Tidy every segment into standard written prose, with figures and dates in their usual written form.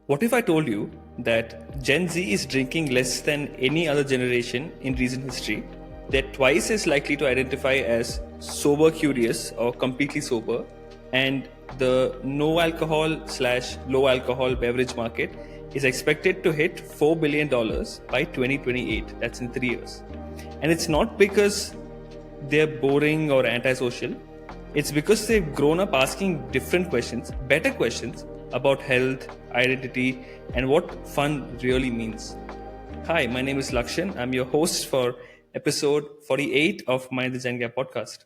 What if I told you that Gen Z is drinking less than any other generation in recent history? They're twice as likely to identify as sober curious or completely sober, and the no alcohol slash low alcohol beverage market is expected to hit $4 billion by 2028. That's in 3 years. And it's not because they're boring or antisocial. It's because they've grown up asking different questions, better questions about health, identity, and what fun really means. Hi, my name is Lakshan. I'm your host for episode 48 of Mind the Zen Gap podcast.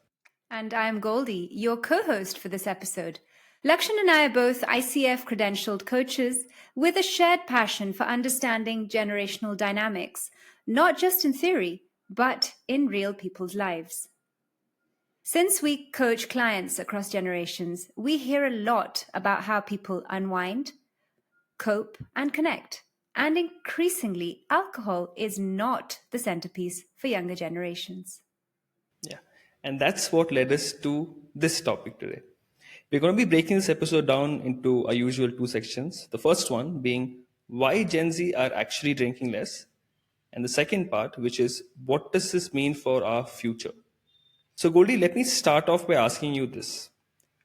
And I'm Goldie, your co host for this episode. Lakshan and I are both ICF credentialed coaches with a shared passion for understanding generational dynamics, not just in theory, but in real people's lives. Since we coach clients across generations, we hear a lot about how people unwind, cope, and connect. And increasingly, alcohol is not the centerpiece for younger generations. Yeah. And that's what led us to this topic today. We're going to be breaking this episode down into our usual two sections. The first one being why Gen Z are actually drinking less. And the second part, which is what does this mean for our future? So, Goldie, let me start off by asking you this.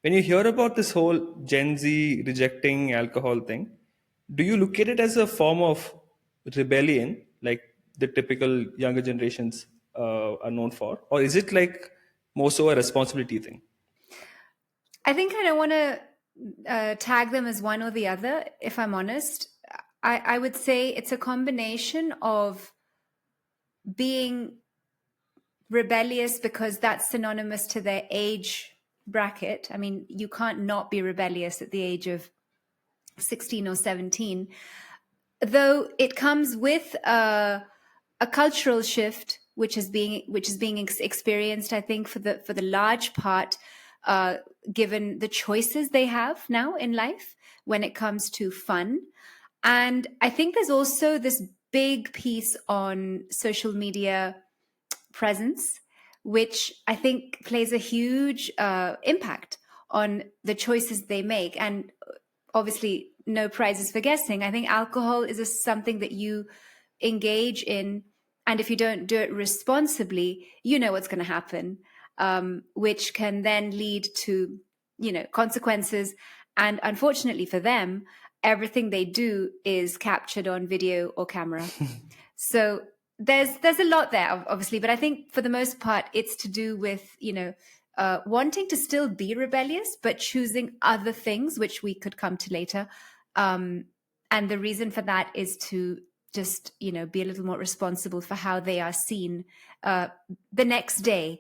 When you hear about this whole Gen Z rejecting alcohol thing, do you look at it as a form of rebellion, like the typical younger generations are known for? Or is it like more so a responsibility thing? I think I don't want to tag them as one or the other, if I'm honest. I would say it's a combination of being rebellious because that's synonymous to their age bracket. I mean, you can't not be rebellious at the age of 16 or 17, though it comes with a cultural shift which is being experienced, I think, for the large part, given the choices they have now in life when it comes to fun. And I think there's also this big piece on social media presence, which I think plays a huge impact on the choices they make. And obviously, no prizes for guessing. I think alcohol is something that you engage in, and if you don't do it responsibly, you know what's going to happen, which can then lead to, consequences. And unfortunately for them, everything they do is captured on video or camera. So there's a lot there, obviously, but I think for the most part, it's to do with, wanting to still be rebellious, but choosing other things, which we could come to later. And the reason for that is to just, be a little more responsible for how they are seen the next day.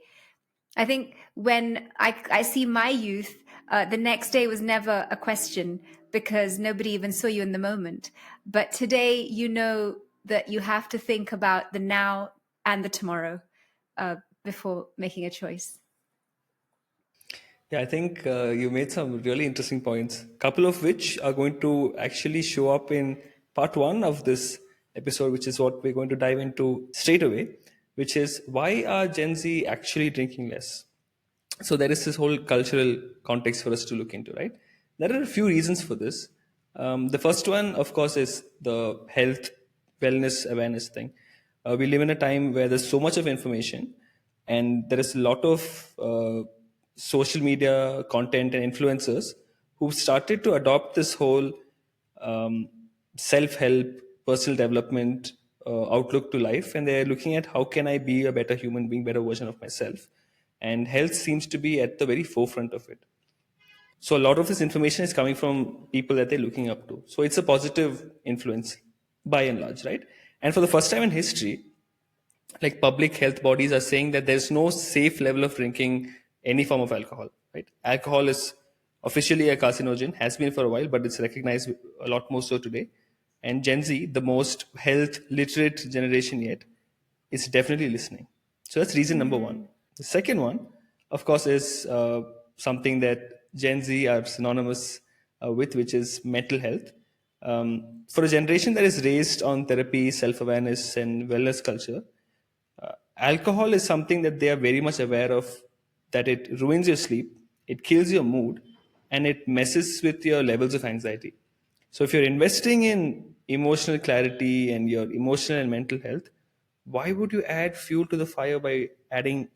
I think when I see my youth, the next day was never a question because nobody even saw you in the moment. But today, that you have to think about the now and the tomorrow before making a choice. Yeah, I think you made some really interesting points, couple of which are going to actually show up in part one of this episode, which is what we're going to dive into straight away, which is why are Gen Z actually drinking less? So there is this whole cultural context for us to look into, right? There are a few reasons for this. The first one, of course, is the health, wellness, awareness thing. We live in a time where there's so much of information, and there is a lot of social media content and influencers who've started to adopt this whole um, self-help, personal development outlook to life, and they're looking at how can I be a better human being, better version of myself, and health seems to be at the very forefront of it. So a lot of this information is coming from people that they're looking up to. So it's a positive influence by and large, right? And for the first time in history, like public health bodies are saying that there's no safe level of drinking any form of alcohol, right? Alcohol is officially a carcinogen, has been for a while, but it's recognized a lot more so today. And Gen Z, the most health literate generation yet, is definitely listening. So that's reason number one. The second one, of course, is something that Gen Z are synonymous with, which is mental health. For a generation that is raised on therapy, self awareness, and wellness culture, alcohol is something that they are very much aware of, that it ruins your sleep, it kills your mood, and it messes with your levels of anxiety. So if you're investing in emotional clarity and your emotional and mental health, why would you add fuel to the fire by adding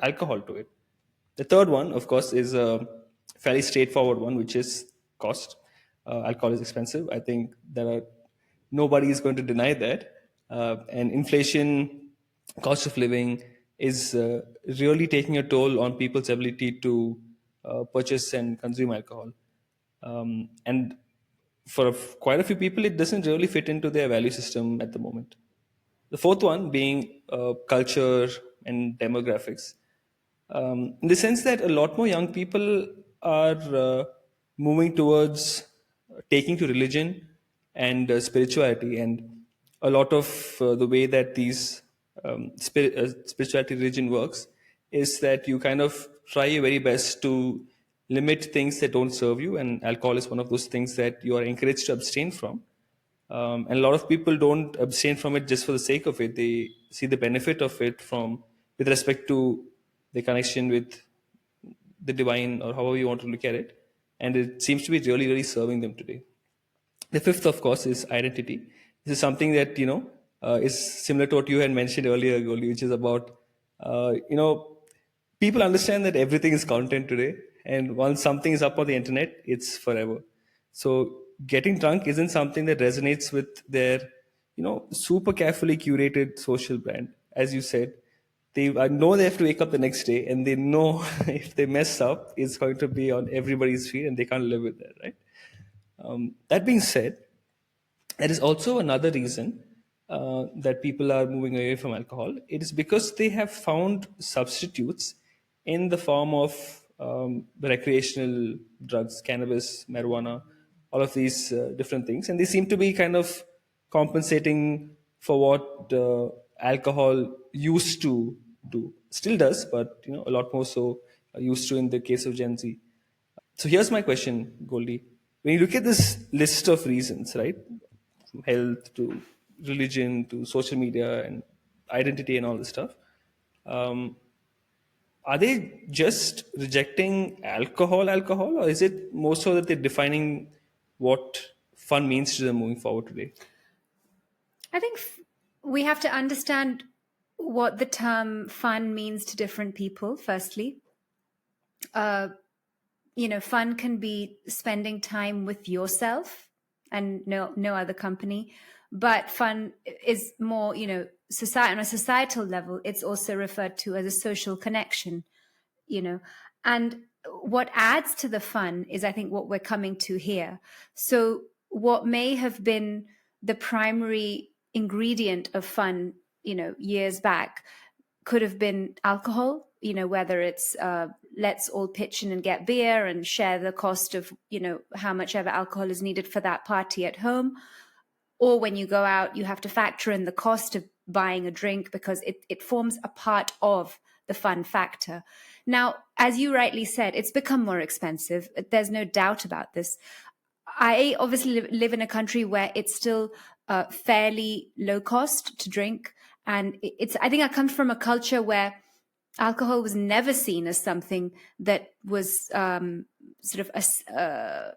alcohol to it? The third one, of course, is a fairly straightforward one, which is cost. Alcohol is expensive. I think nobody is going to deny that. And inflation, cost of living is really taking a toll on people's ability to purchase and consume alcohol. And for quite a few people, it doesn't really fit into their value system at the moment. The fourth one being culture and demographics, in the sense that a lot more young people are moving towards taking to religion and spirituality, and a lot of the way that these spirituality religion works is that you kind of try your very best to limit things that don't serve you, and alcohol is one of those things that you are encouraged to abstain from. And a lot of people don't abstain from it just for the sake of it. They see the benefit of it from with respect to the connection with the divine, or however you want to look at it. And it seems to be really, really serving them today. The fifth, of course, is identity. This is something that is similar to what you had mentioned earlier, Goli, which is about people understand that everything is content today, and once something is up on the internet, it's forever. So getting drunk isn't something that resonates with their super carefully curated social brand. As you said, they know they have to wake up the next day, and they know if they mess up, it's going to be on everybody's feet, and they can't live with that, right? That being said, there is also another reason that people are moving away from alcohol. It is because they have found substitutes in the form of recreational drugs, cannabis, marijuana, all of these different things, and they seem to be kind of compensating for what alcohol used to do. Still does, but a lot more so used to in the case of Gen Z. So here's my question, Goldie. When you look at this list of reasons, right, from health to religion to social media and identity and all this stuff, um, are they just rejecting alcohol, or is it more so that they're defining what fun means to them moving forward today? I think we have to understand what the term fun means to different people, firstly. Uh, fun can be spending time with yourself and no other company. But fun is more, on a societal level, it's also referred to as a social connection, you know. And what adds to the fun is, I think, what we're coming to here. So what may have been the primary ingredient of fun, years back, could have been alcohol, whether it's let's all pitch in and get beer and share the cost of, how much ever alcohol is needed for that party at home. Or when you go out, you have to factor in the cost of buying a drink because it forms a part of the fun factor. Now, as you rightly said, it's become more expensive. There's no doubt about this. I obviously live in a country where it's still fairly low cost to drink. And I think I come from a culture where alcohol was never seen as something that was sort of a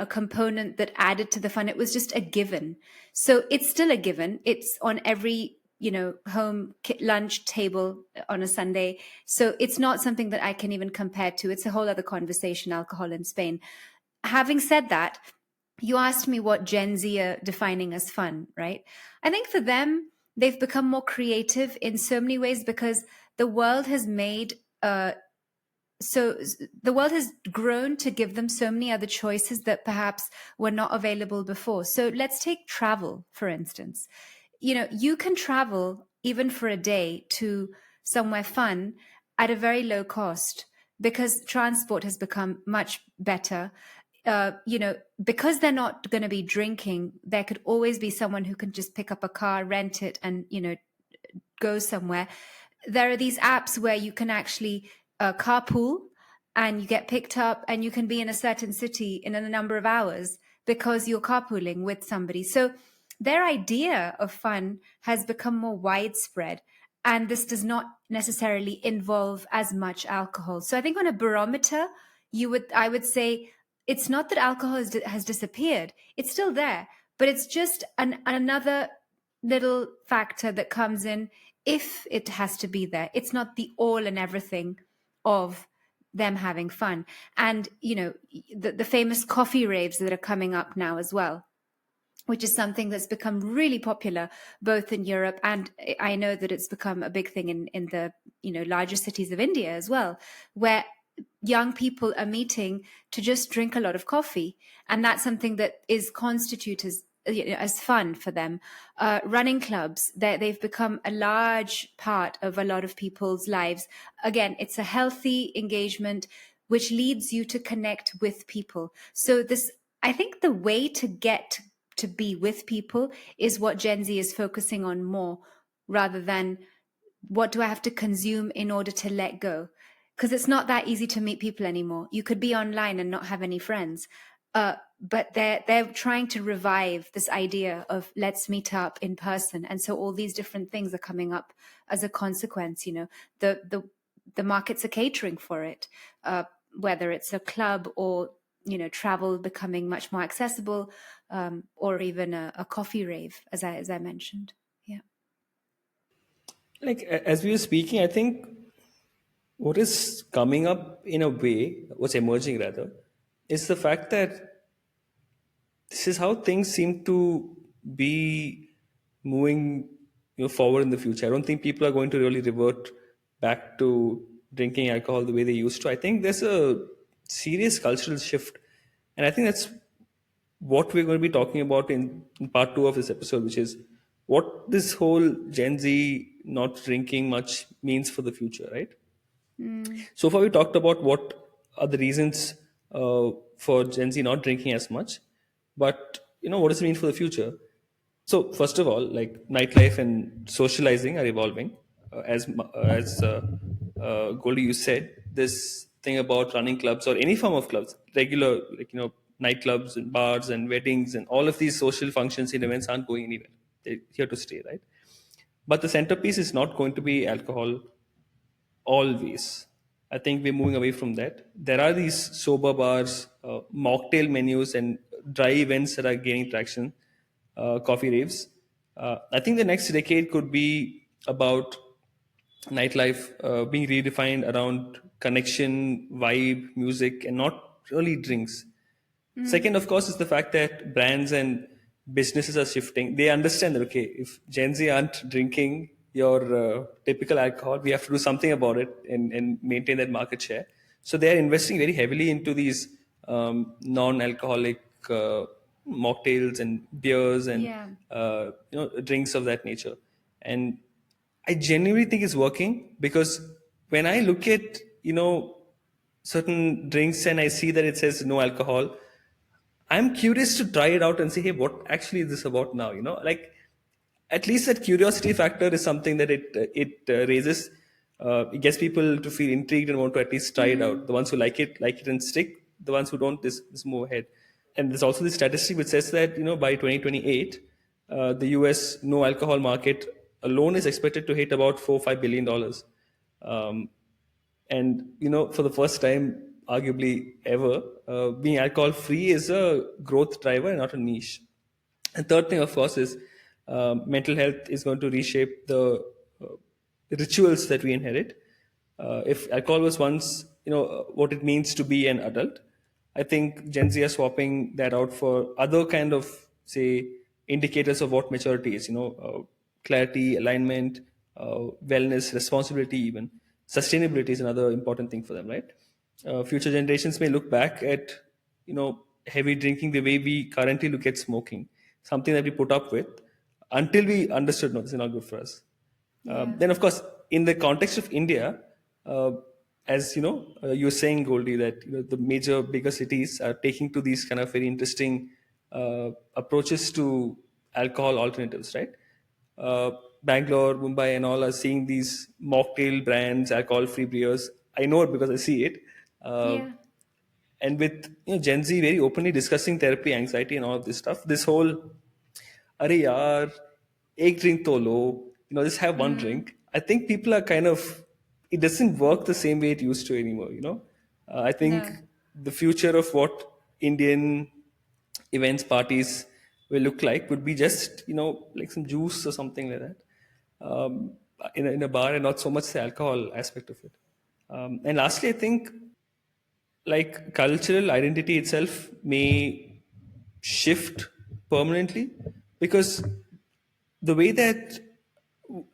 component that added to the fun. It was just a given. So it's still a given. It's on every home lunch table on a Sunday. So it's not something that I can even compare to. It's a whole other conversation, alcohol in Spain. Having said that, you asked me what Gen Z are defining as fun, right? I think for them, they've become more creative in so many ways because the world has made so the world has grown to give them so many other choices that perhaps were not available before. So let's take travel, for instance. You can travel even for a day to somewhere fun at a very low cost because transport has become much better. Because they're not going to be drinking, there could always be someone who can just pick up a car, rent it, and go somewhere. There are these apps where you can actually carpool and you get picked up and you can be in a certain city in a number of hours because you're carpooling with somebody. So their idea of fun has become more widespread, and this does not necessarily involve as much alcohol. So I think on a barometer, I would say it's not that alcohol has disappeared. It's still there, but it's just another little factor that comes in if it has to be there. It's not the all and everything of them having fun. And, the famous coffee raves that are coming up now as well, which is something that's become really popular both in Europe, and I know that it's become a big thing in the larger cities of India as well, where young people are meeting to just drink a lot of coffee, and that's something that is constituted as fun for them. Running clubs, they've become a large part of a lot of people's lives. Again, it's a healthy engagement which leads you to connect with people. So this, I think, the way to get to be with people is what Gen Z is focusing on more, rather than what do I have to consume in order to let go? Because it's not that easy to meet people anymore. You could be online and not have any friends. But they're trying to revive this idea of let's meet up in person, and so all these different things are coming up as a consequence. The markets are catering for it, whether it's a club or travel becoming much more accessible, or even a coffee rave, as I mentioned. Yeah. Like as we were speaking, I think what is coming up in a way, what's emerging rather, is the fact that this is how things seem to be moving forward in the future. I don't think people are going to really revert back to drinking alcohol the way they used to. I think there's a serious cultural shift, and I think that's what we're going to be talking about in part two of this episode, which is what this whole Gen Z not drinking much means for the future, right? Mm. So far, we talked about what are the reasons for Gen Z not drinking as much, but what does it mean for the future? So first of all, like nightlife and socializing are evolving, as Goldie you said. This thing about running clubs or any form of clubs, regular nightclubs and bars and weddings and all of these social functions and events aren't going anywhere. They're here to stay, right? But the centerpiece is not going to be alcohol always. I think we're moving away from that. There are these sober bars, mocktail menus, and dry events that are gaining traction, coffee raves. I think the next decade could be about nightlife being redefined around connection, vibe, music, and not really drinks. Second, of course, is the fact that brands and businesses are shifting. They understand that, okay, if Gen Z aren't drinking your typical alcohol, we have to do something about it and maintain that market share. So they are investing very heavily into these non-alcoholic mocktails and beers and Yeah. drinks of that nature. And I genuinely think it's working because when I look at certain drinks and I see that it says no alcohol, I'm curious to try it out and say, hey, what actually is this about now? Like at least that curiosity factor is something that it raises. It gets people to feel intrigued and want to at least try it out. The ones who like it and stick. The ones who don't, this move ahead. And there's also this statistic which says that by 2028, the U.S. no alcohol market alone is expected to hit about $4-5 billion. Um, and for the first time arguably ever, being alcohol free is a growth driver and not a niche. And third thing, of course, is mental health is going to reshape the rituals that we inherit. If alcohol was once what it means to be an adult, I think Gen Z are swapping that out for other kind of, say, indicators of what maturity is. Clarity, alignment, wellness, responsibility, even sustainability is another important thing for them, right? Future generations may look back at heavy drinking the way we currently look at smoking, something that we put up with until we understood no, this is not good for us. Yeah. Then, of course, in the context of India, uh, as you were saying, Goldie, that the major bigger cities are taking to these kind of very interesting approaches to alcohol alternatives, right? Uh, Bangalore, Mumbai, and all are seeing these mocktail brands, alcohol-free beers. I know it because I see it. Uh, Yeah. and with Gen Z very openly discussing therapy, anxiety, and all of this stuff, this whole "Arey yaar, ek drink to lo," just have one Mm. drink. I think people are kind of, it doesn't work the same way it used to anymore. I think No. the future of what Indian events, parties will look like would be just, like some juice or something like that, in a bar, and not so much the alcohol aspect of it. And lastly, I think like cultural identity itself may shift permanently, because the way that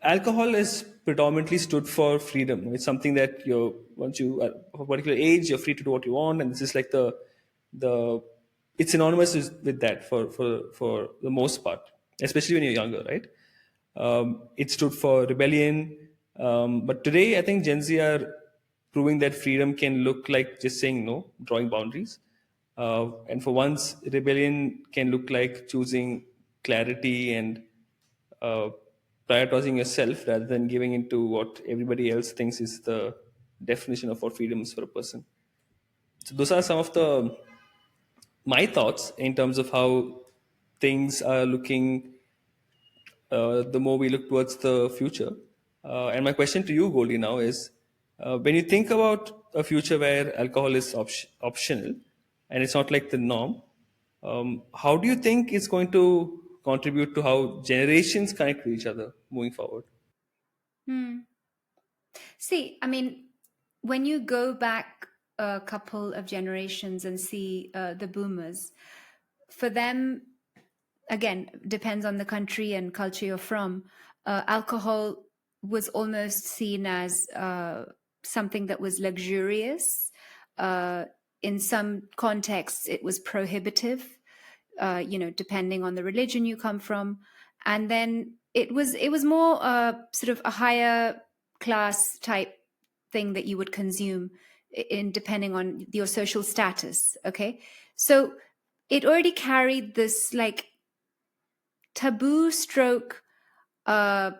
alcohol is predominantly stood for freedom. It's something that you're, once you are of a particular age, you're free to do what you want, and this is like the it's synonymous with that for the most part, especially when you're younger, right? It stood for rebellion, but today I think Gen Z are proving that freedom can look like just saying no, drawing boundaries, and for once, rebellion can look like choosing clarity and uh, prioritizing yourself rather than giving into what everybody else thinks is the definition of what freedom is for a person. So those are some of the my thoughts in terms of how things are looking, the more we look towards the future. And my question to you, Goldie, now is, when you think about a future where alcohol is optional and it's not like the norm, how do you think it's going to contribute to how generations connect with each other moving forward? Hmm. See, I mean, when you go back a couple of generations and see the boomers, for them, again, depends on the country and culture you're from, alcohol was almost seen as something that was luxurious. In some contexts, it was prohibitive, depending on the religion you come from. And then it was more sort of a higher class type thing that you would consume in depending on your social status. Okay, so it already carried this like taboo stroke. I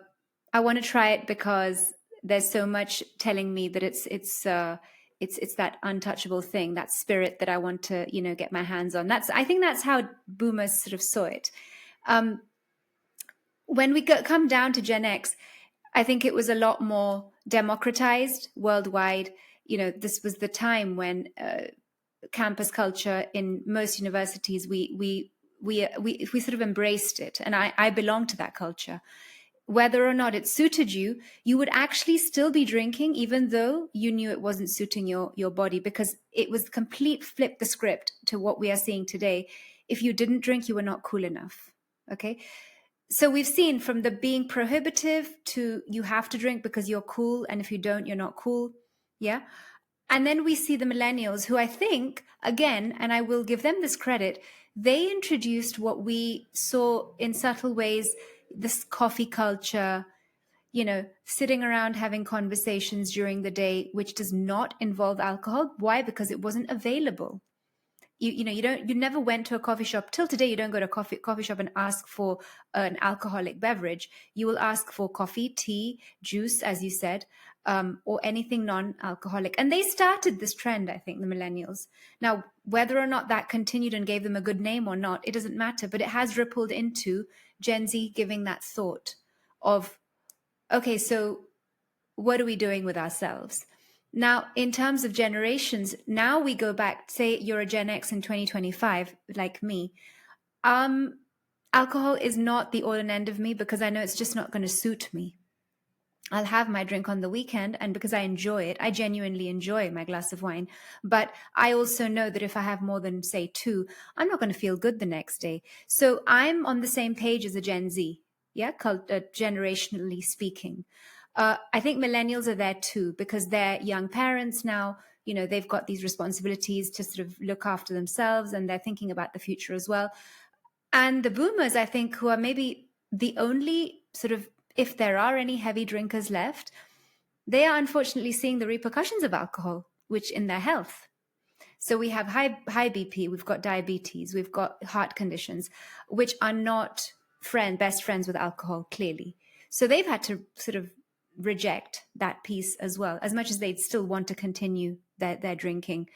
want to try it because there's so much telling me that it's that untouchable thing, that spirit that I want to get my hands on. I think that's how boomers sort of saw it. Um, when we come down to Gen X, I think it was a lot more democratized worldwide. This was the time when campus culture in most universities we sort of embraced it, and I belong to that culture. Whether or not it suited you, you would actually still be drinking, even though you knew it wasn't suiting your body, because it was complete flip the script to what we are seeing today. If you didn't drink, you were not cool enough. Okay. So we've seen from the being prohibitive to you have to drink because you're cool, and if you don't, you're not cool. Yeah. And then we see the millennials, who I think, again, and I will give them this credit, they introduced what we saw in subtle ways, this coffee culture, sitting around having conversations during the day, which does not involve alcohol. Why? Because it wasn't available. You never went to a coffee shop till today. You don't go to a coffee shop and ask for an alcoholic beverage. You will ask for coffee, tea, juice, as you said, or anything non-alcoholic. And they started this trend, I think, the millennials. Now, whether or not that continued and gave them a good name or not, it doesn't matter, but it has rippled into Gen Z giving that thought of, okay, so what are we doing with ourselves? Now, in terms of generations, now we go back, say you're a Gen X in 2025, like me. Alcohol is not the all and end of me, because I know it's just not going to suit me. I'll have my drink on the weekend, and because I enjoy it, I genuinely enjoy my glass of wine. But I also know that if I have more than, say, two, I'm not going to feel good the next day. So I'm on the same page as a Gen Z, yeah, generationally speaking. I think millennials are there too, because they're young parents now. They've got these responsibilities to sort of look after themselves, and they're thinking about the future as well. And the boomers, I think, who are maybe the only sort of, if there are any heavy drinkers left, they are unfortunately seeing the repercussions of alcohol, which in their health. So we have high BP, we've got diabetes, we've got heart conditions, which are not best friends with alcohol, clearly. So they've had to sort of reject that piece as well, as much as they'd still want to continue their drinking.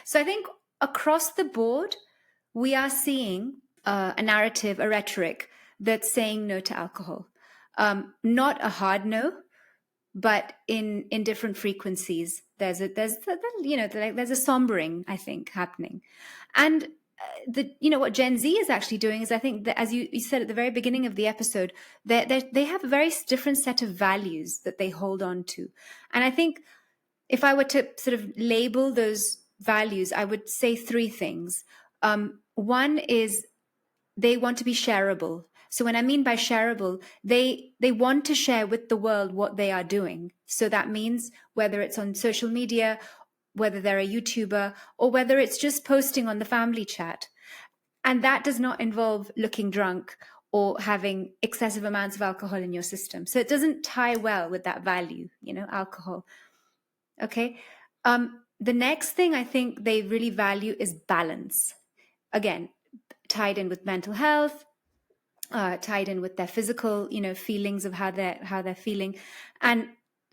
So I think across the board, we are seeing a narrative, a rhetoric that's saying no to alcohol. Not a hard no, but in different frequencies. There's there's a sombering, I think, happening. And what Gen Z is actually doing is, I think that, as you said at the very beginning of the episode, they have a very different set of values that they hold on to. And I think if I were to sort of label those values, I would say three things. One is they want to be shareable. So when I mean by shareable, they want to share with the world what they are doing. So that means whether it's on social media, whether they're a YouTuber, or whether it's just posting on the family chat. And that does not involve looking drunk or having excessive amounts of alcohol in your system. So it doesn't tie well with that value, alcohol. Okay. The next thing I think they really value is balance. Again, tied in with mental health, tied in with their physical, feelings of how they're feeling. And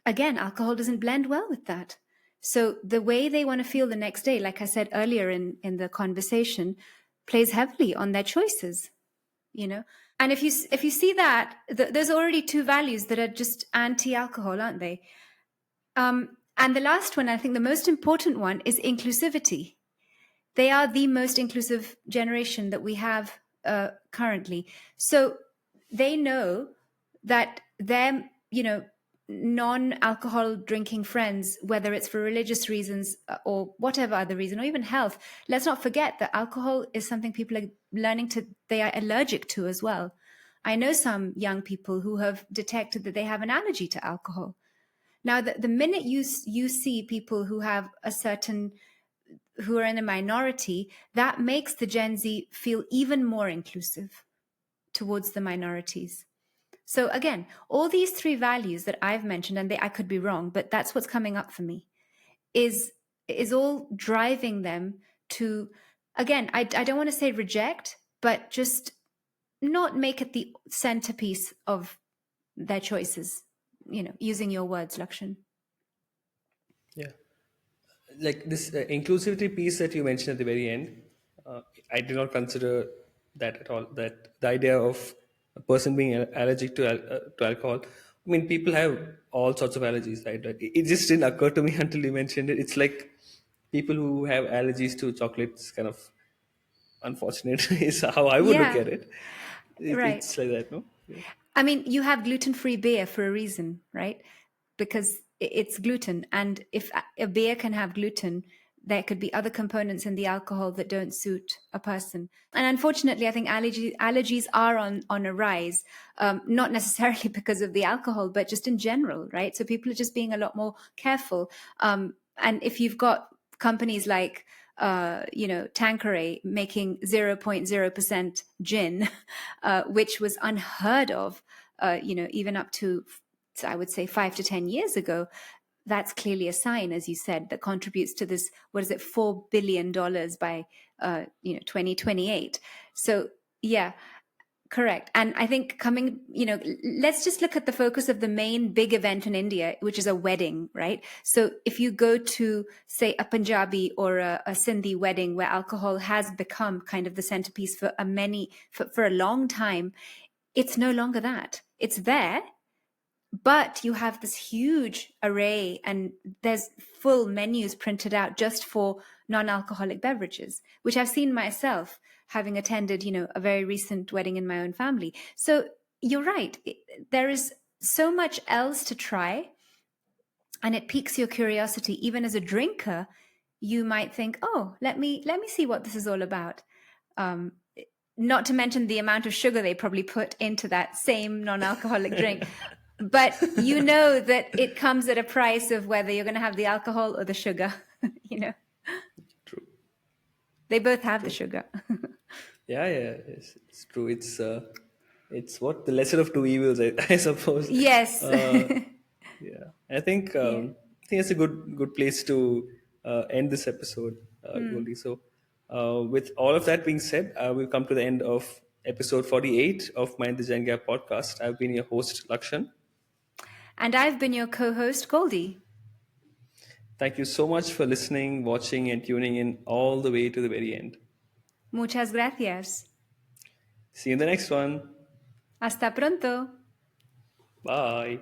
again, alcohol doesn't blend well with that. So the way they want to feel the next day, like I said earlier in the conversation, plays heavily on their choices, And if you see that, there's already two values that are just anti-alcohol, aren't they? And the last one, I think the most important one, is inclusivity. They are the most inclusive generation that we have currently. So they know that their, non-alcohol drinking friends, whether it's for religious reasons or whatever other reason, or even health, let's not forget that alcohol is something people are they are allergic to as well. I know some young people who have detected that they have an allergy to alcohol. Now, the minute you see people who have who are in a minority, that makes the Gen Z feel even more inclusive towards the minorities. So again, all these three values that I've mentioned, and I could be wrong, but that's what's coming up for me, is all driving them to, again, I don't want to say reject, but just not make it the centerpiece of their choices, using your words, Lakshan. Yeah. Like this inclusivity piece that you mentioned at the very end, I did not consider that at all. That the idea of a person being allergic to alcohol. I mean, people have all sorts of allergies, right? It just didn't occur to me until you mentioned it. It's like people who have allergies to chocolates, kind of unfortunate is how I would look Yeah, at it. right. It's like that, no? Yeah. I mean, you have gluten-free beer for a reason, right? Because it's gluten. And if a beer can have gluten, there could be other components in the alcohol that don't suit a person. And unfortunately, I think allergies are on a rise, not necessarily because of the alcohol, but just in general, right? So people are just being a lot more careful. And if you've got companies like Tanqueray making 0.0% gin, which was unheard of, even up to, I would say, 5 to 10 years ago. That's clearly a sign, as you said, that contributes to this, what is it, $4 billion by 2028. So yeah, correct. And I think let's just look at the focus of the main big event in India, which is a wedding, right? So if you go to, say, a Punjabi or a Sindhi wedding where alcohol has become kind of the centerpiece for a long time, it's no longer that. It's there, but you have this huge array and there's full menus printed out just for non-alcoholic beverages, which I've seen myself having attended, a very recent wedding in my own family. So you're right. There is so much else to try, and it piques your curiosity. Even as a drinker, you might think, oh, let me see what this is all about. Not to mention the amount of sugar they probably put into that same non-alcoholic drink. But you know that it comes at a price of whether you're going to have the alcohol or the sugar, True. They both have the sugar. Yeah, it's true. It's what the lesser of two evils, I suppose. Yes. Yeah, Yeah. I think it's a good place to end this episode, Goldie. So, with all of that being said, we've come to the end of episode 48 of Mind the Gen Gap podcast. I've been your host, Lakshan. And I've been your co-host, Goldie. Thank you so much for listening, watching, and tuning in all the way to the very end. Muchas gracias. See you in the next one. Hasta pronto. Bye.